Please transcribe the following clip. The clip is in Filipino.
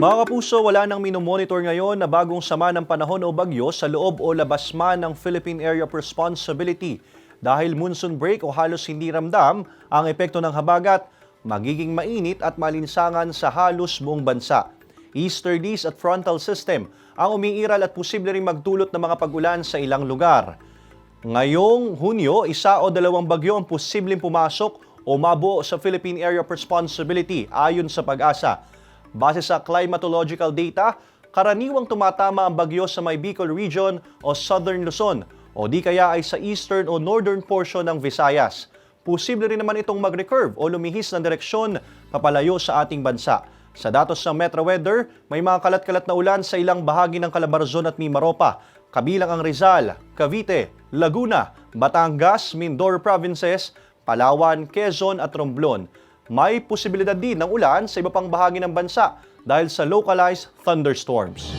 Mga kapuso, wala nang minomonitor ngayon na bagong sama ng panahon o bagyo sa loob o labas man ng Philippine Area of Responsibility. Dahil monsoon break o halos hindi ramdam ang epekto ng habagat, magiging mainit at malinsangan sa halos buong bansa. Easterlies at frontal system ang umiiral at posible ring magdulot ng mga pag-ulan sa ilang lugar. Ngayong Hunyo, isa o dalawang bagyo ang posibleng pumasok o mabuo sa Philippine Area of Responsibility ayon sa Pag-asa. Base sa climatological data, karaniwang tumatama ang bagyo sa may Bicol Region o Southern Luzon o di kaya ay sa eastern o northern portion ng Visayas. Posible rin naman itong mag-recurve o lumihis ng direksyon papalayo sa ating bansa. Sa datos ng Metro Weather, may mga kalat-kalat na ulan sa ilang bahagi ng Calabarzon at Mimaropa, kabilang ang Rizal, Cavite, Laguna, Batangas, Mindoro Provinces, Palawan, Quezon at Romblon. May posibilidad din ng ulan sa iba pang bahagi ng bansa dahil sa localized thunderstorms.